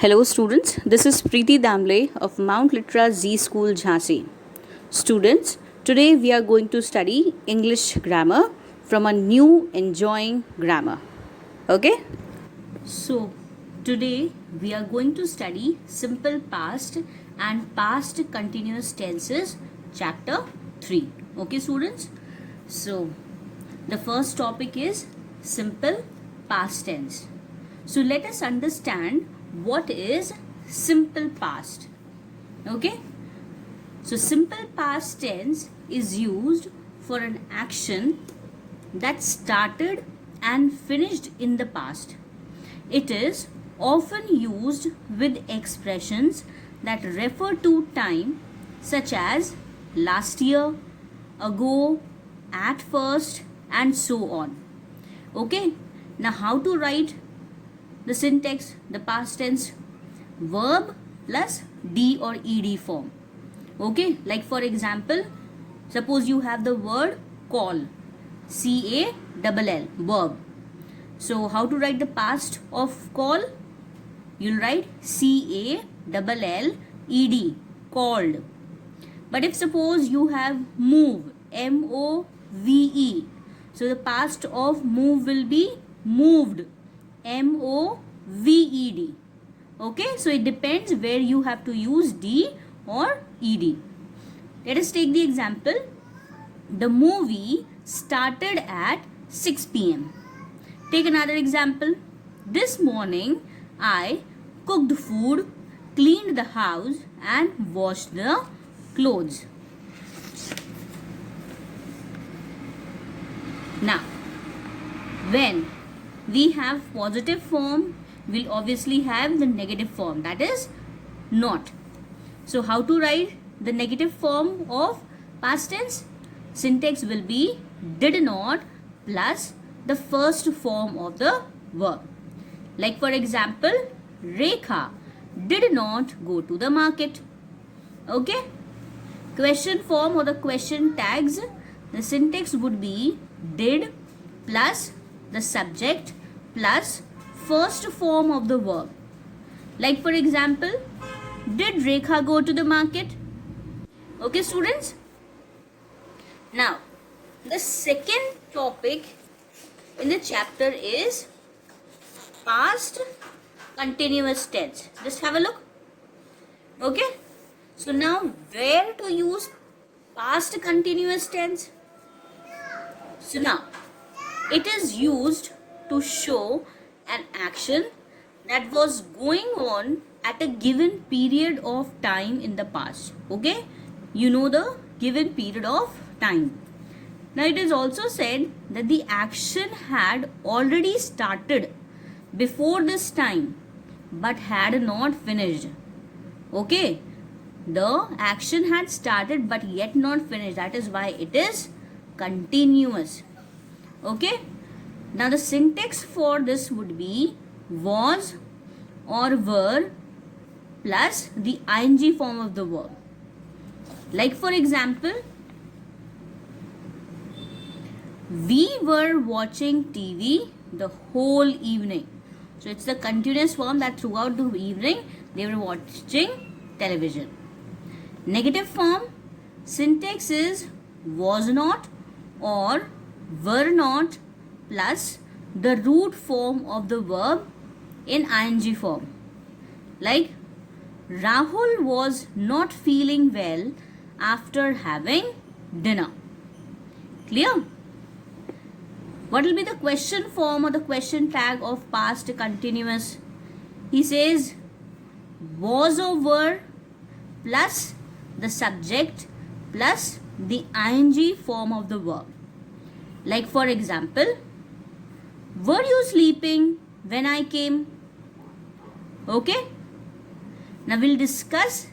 Hello students, this is Preeti Damle of Mount Litra Z School Jhansi. Students, today we are going to study English grammar from a new enjoying grammar. Okay? So, today we are going to study simple past and past continuous tenses chapter 3. Okay students? So, the first topic is simple past tense. So let us understand what is simple past. Okay? So simple past tense is used for an action that started and finished in the past. It is often used with expressions that refer to time such as last year, ago, at first, and so on. Okay? Now how to write the syntax, the past tense? Verb plus D or ED form. Okay, like for example, suppose you have the word call, CALL, verb. So how to write the past of call? You'll write CALLED, called. But if suppose you have move, MOVE, so the past of move will be moved, MOVED. Okay, so it depends where you have to use D or ED. Let us take the example. The movie started at 6 p.m. Take another example. This morning I cooked food, cleaned the house, and washed the clothes. Now, when we have positive form, we'll obviously have the negative form, that is not. So how to write the negative form of past tense? Syntax will be did not plus the first form of the verb. Like for example, Rekha did not go to the market. Okay? Question form or the question tags, the syntax would be did plus the subject plus first form of the verb. Like for example, did Rekha go to the market? Okay students? Now, the second topic in the chapter is past continuous tense. Just have a look. Okay? So now, where to use past continuous tense? So now, it is used to show an action that was going on at a given period of time in the past. Okay? You know the given period of time. Now it is also said that the action had already started before this time but had not finished. Okay? The action had started but yet not finished. That is why it is continuous. Okay? Now the syntax for this would be was or were plus the ing form of the verb. Like for example, we were watching TV the whole evening. So it's the continuous form that throughout the evening they were watching television. Negative form, syntax is was not or were not plus the root form of the verb in ing form. Like Rahul was not feeling well after having dinner. Clear? What will be the question form or the question tag of past continuous? He says was or were plus the subject plus the ing form of the verb. Like for example, were you sleeping when I came? Okay? Now we'll discuss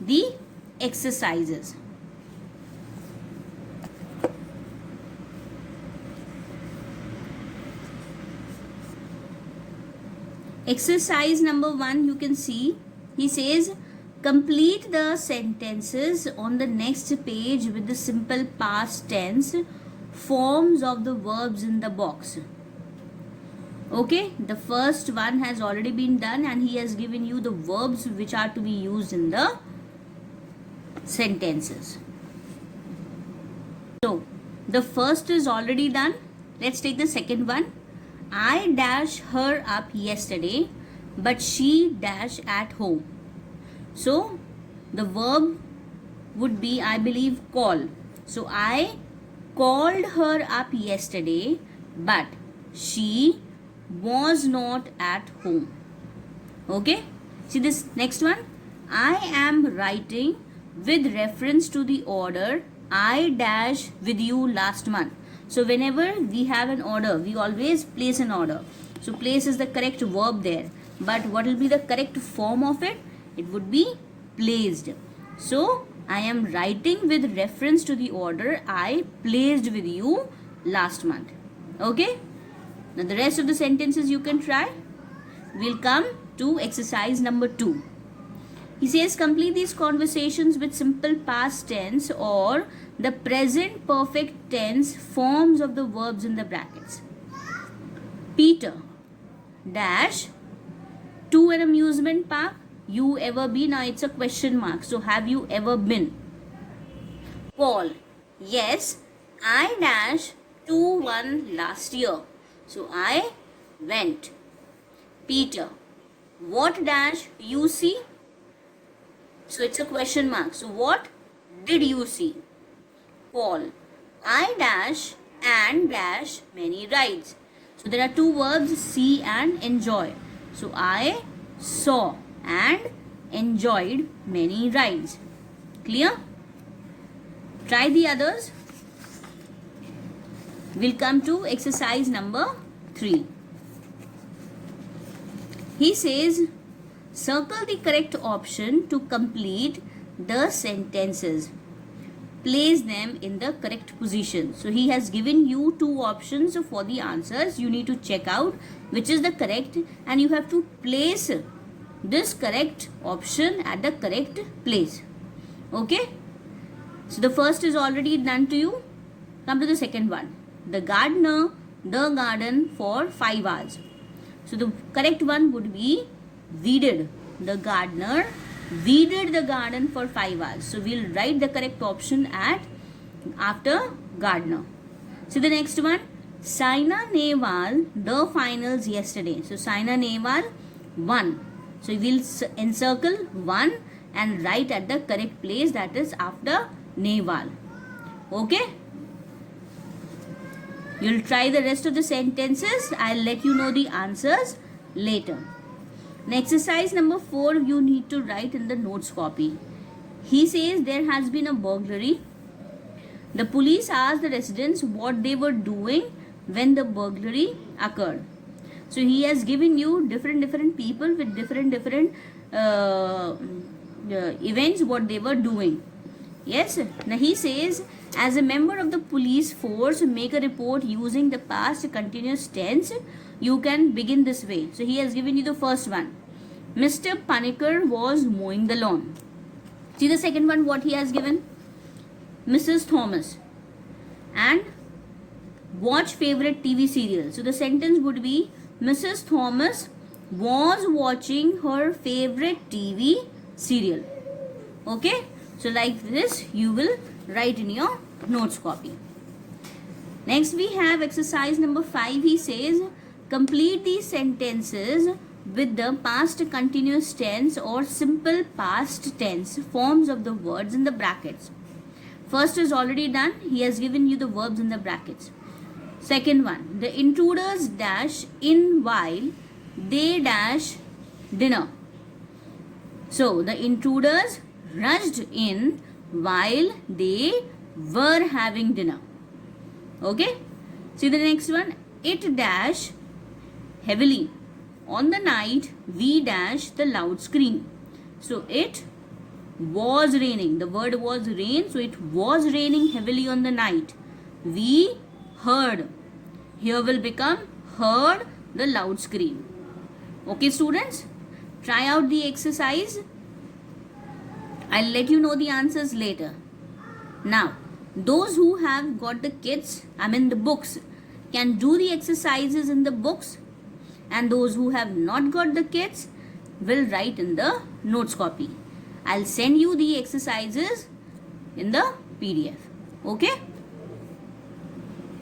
the exercises. Exercise number 1, you can see, he says, complete the sentences on the next page with the simple past tense forms of the verbs in the box. Okay, the first one has already been done and he has given you the verbs which are to be used in the sentences. So, the first is already done. Let's take the second one. I dash her up yesterday, but she dash at home. So, the verb would be, I believe, call. So, I called her up yesterday, but she was not at home. Okay, see this next one. I am writing with reference to the order I dash with you last month. So whenever we have an order, we always place an order. So place is the correct verb there, but what will be the correct form of it? It would be placed. So I am writing with reference to the order I placed with you last month. Okay, now the rest of the sentences you can try. We'll come to exercise number 2. He says complete these conversations with simple past tense or the present perfect tense forms of the verbs in the brackets. Peter dash to an amusement park. You ever been? Now it's a question mark. So have you ever been? Paul, yes, I dash to one last year. So I went. Peter, what dash you see? So it's a question mark. So what did you see? Paul, I dash and dash many rides. So there are two verbs, see and enjoy. So I saw and enjoyed many rides. Clear? Try the others. We'll come to exercise number 3. He says, circle the correct option to complete the sentences. Place them in the correct position. So he has given you 2 options for the answers. You need to check out which is the correct and you have to place this correct option at the correct place. Okay? So the first is already done to you. Come to the second one. The gardener, the garden for 5 hours. So the correct one would be weeded. The gardener weeded the garden for 5 hours. So we'll write the correct option after gardener. So the next one, Saina Nehwal the finals yesterday. So Saina Nehwal won. So we'll encircle 1 and write at the correct place, that is after Nehwal. Okay? You'll try the rest of the sentences. I'll let you know the answers later. In exercise number 4, you need to write in the notes copy. He says there has been a burglary. The police asked the residents what they were doing when the burglary occurred. So he has given you different people with different events what they were doing. Yes. Now he says, as a member of the police force, make a report using the past continuous tense. You can begin this way. So he has given you the first one. Mr. Panikkar was mowing the lawn. See the second one what he has given? Mrs. Thomas. And watch favorite TV serial. So the sentence would be Mrs. Thomas was watching her favorite TV serial. Okay? So like this you will write in your notes copy. Next we have exercise number 5. He says complete these sentences with the past continuous tense or simple past tense forms of the words in the brackets. First is already done. He has given you the verbs in the brackets. Second one, the intruders dash in while they dash dinner. So the intruders rushed in while they were having dinner. Okay? See the next one. It dash heavily. On the night, we dash the loud scream. So it was raining. The word was rain. So it was raining heavily on the night. We heard. Here will become heard the loud scream. Okay, students? Try out the exercise. I'll let you know the answers later. Now, those who have got the kits, the books, can do the exercises in the books. and those who have not got the kits will write in the notes copy. I'll send you the exercises in the PDF. Okay.